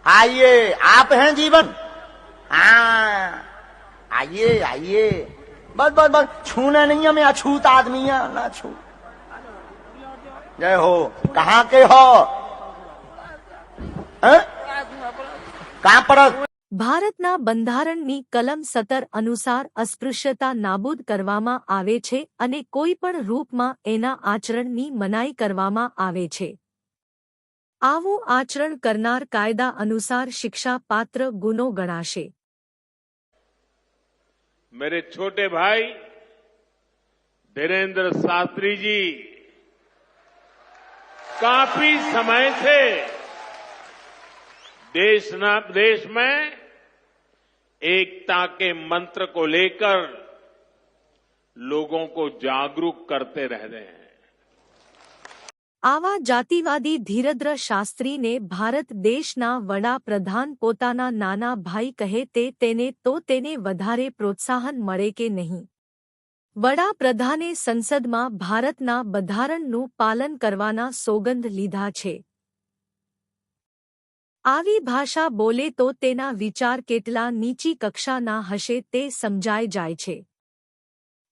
आइए, आप हैं जीवन। हाँ, आइए आइए। बस बस बस, छूना नहीं है, मैं अछूत आदमी है ना छू। जय हो। कहाँ के हो? कहाँ पर? ભારતના બંધારણની કલમ 17 અનુસાર અસ્પૃશ્યતા નાબૂદ કરવામાં આવે છે અને કોઈ પણ રૂપમાં એના આચરણની મનાઈ કરવામાં આવે છે. આવું આચરણ કરનાર કાયદા અનુસાર શિક્ષા પાત્ર ગુનો ગણાશે. मेरे छोटे भाई धीरेन्द्र शास्त्री जी काफी समय से देश में एकता के मंत्र को लेकर लोगों को जागरूक करते रह रहे हैं. આવા જાતિવાદી ધીરેન્દ્ર શાસ્ત્રીને ભારત દેશના વડાપ્રધાન પોતાના નાના ભાઈ કહે તેને વધારે પ્રોત્સાહન મળે કે નહીં? વડાપ્રધાને સંસદમાં ભારતના બંધારણનું પાલન કરવાના સોગંદ લીધા છે. આવી ભાષા બોલે તો તેના વિચાર કેટલા નીચી કક્ષાના હશે તે સમજાઈ જાય છે.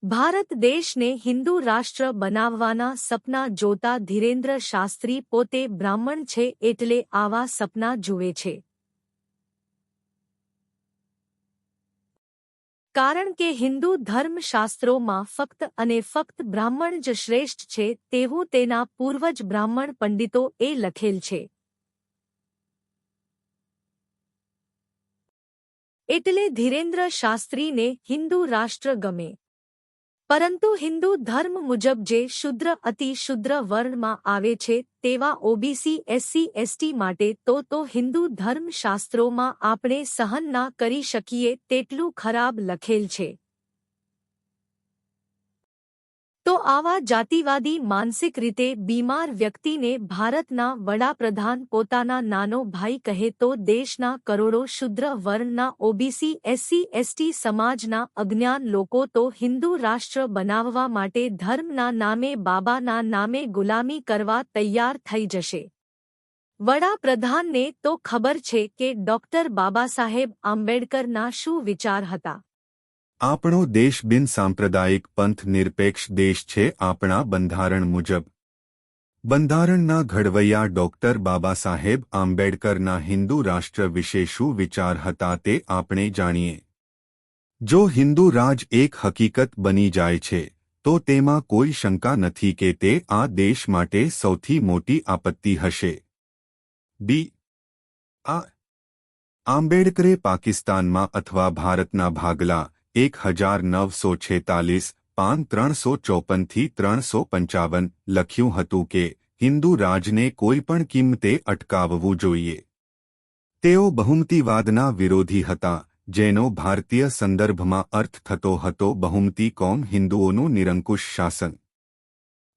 ભારત દેશને હિન્દુ રાષ્ટ્ર બનાવવાના સપના જોતા ધીરેન્દ્ર શાસ્ત્રી પોતે બ્રાહ્મણ છે એટલે આવા સપના જુએ છે. કારણ કે હિન્દુ ધર્મશાસ્ત્રોમાં ફક્ત અને ફક્ત બ્રાહ્મણ જ શ્રેષ્ઠ છે તેવું તેના પૂર્વજ બ્રાહ્મણ પંડિતોએ લખેલ છે. એટલે ધીરેન્દ્ર શાસ્ત્રીને હિન્દુ રાષ્ટ્ર ગમે. પરંતુ હિન્દુ ધર્મ મુજબ જે શુદ્ર અતિ શુદ્ર વર્ણમાં આવે છે તેવા ઓબીસી એસસી એસટી માટે તો હિન્દુ ધર્મશાસ્ત્રોમાં આપણે સહન ના કરી શકીએ તેટલું ખરાબ લખેલ છે. તો આવા જાતિવાદી માનસિક રીતે બીમાર વ્યક્તિને ભારતના વડાપ્રધાન પોતાના નાનો ભાઈ કહે તો દેશના કરોડો શુદ્ર વર્ણના ઓબીસી એસસી એસટી સમાજના અજ્ઞાન લોકો તો હિન્દુ રાષ્ટ્ર બનાવવા માટે ધર્મના નામે બાબાના નામે ગુલામી કરવા તૈયાર થઈ જશે. વડાપ્રધાનને તો ખબર છે કે ડોક્ટર બાબાસાહેબ આંબેડકરના શું વિચાર હતા. આપણો દેશ બિન સાંપ્રદાયિક પંથ નિરપેક્ષ દેશ છે. આપણા બંધારણ મુજબ બંધારણના ઘડવૈયા ડોક્ટર બાબાસાહેબ આંબેડકરના હિન્દુ રાષ્ટ્ર વિશે શું વિચાર હતા તે આપણે જાણીએ. જો હિન્દુ રાજ એક હકીકત બની જાય છે તો તેમાં કોઈ શંકા નથી કે તે આ દેશ માટે સૌથી મોટી આપત્તિ હશે. આંબેડકરે પાકિસ્તાનમાં અથવા ભારતના ભાગલા 1946 પાન 354 થી 355 લખ્યું હતું કે હિન્દુ રાજને કોઈપણ કિંમતે અટકાવવું જોઈએ. તેઓ બહુમતીવાદના વિરોધી હતા જેનો ભારતીય સંદર્ભમાં અર્થ થતો હતો બહુમતી કોમ હિન્દુઓનું નિરંકુશ શાસન.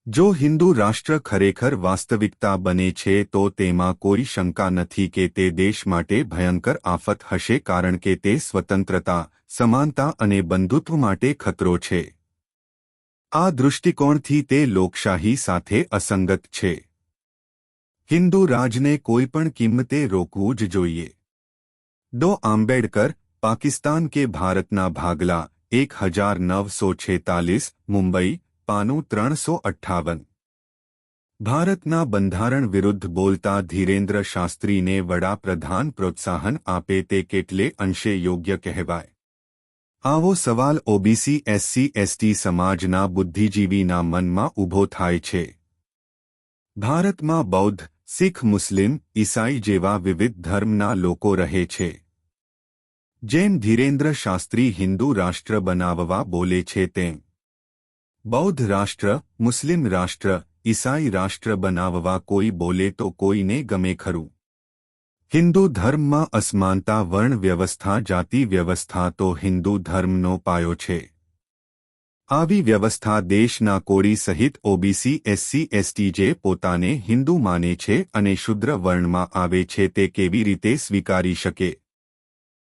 જો હિન્દુ રાષ્ટ્ર ખરેખર વાસ્તવિકતા બને છે તો તેમાં કોઈ શંકા નથી કે તે દેશ માટે ભયંકર આફત હશે કારણ કે તે સ્વતંત્રતા સમાનતા અને બંધુત્વ માટે ખતરો છે. આ દૃષ્ટિકોણથી તે લોકશાહી સાથે અસંગત છે. હિન્દુ રાજને કોઈપણ કિંમતે રોકવું જ જોઈએ. ડો આંબેડકર પાકિસ્તાન કે ભારતના ભાગલા 1946 મુંબઈ પાનું 358. ભારતના બંધારણ વિરુદ્ધ બોલતા ધીરેન્દ્ર શાસ્ત્રીને વડાપ્રધાન પ્રોત્સાહન આપે તે કેટલે અંશે યોગ્ય કહેવાય? આવો સવાલ ઓબીસી એસસી એસટી સમાજના બુદ્ધિજીવીના મનમાં ઊભો થાય છે. ભારતમાં બૌદ્ધ, શીખ, મુસ્લિમ, ઈસાઈ જેવા વિવિધ ધર્મના લોકો રહે છે. જેમ ધીરેન્દ્ર શાસ્ત્રી હિન્દુ રાષ્ટ્ર બનાવવા બોલે છે તેમ બૌદ્ધ રાષ્ટ્ર, મુસ્લિમ રાષ્ટ્ર, ઈસાઈ રાષ્ટ્ર બનાવવા કોઈ બોલે તો કોઈને ગમે ખરું. હિન્દુ ધર્મમાં અસમાનતા વર્ણ વ્યવસ્થા જાતિ વ્યવસ્થા તો હિન્દુ ધર્મનો પાયો છે. આવી વ્યવસ્થા દેશના કોળી સહિત ઓબીસી એસસી એસટી જે પોતાને હિન્દુ માને છે અને શુદ્ર વર્ણમાં આવે છે તે કેવી રીતે સ્વીકારી શકે?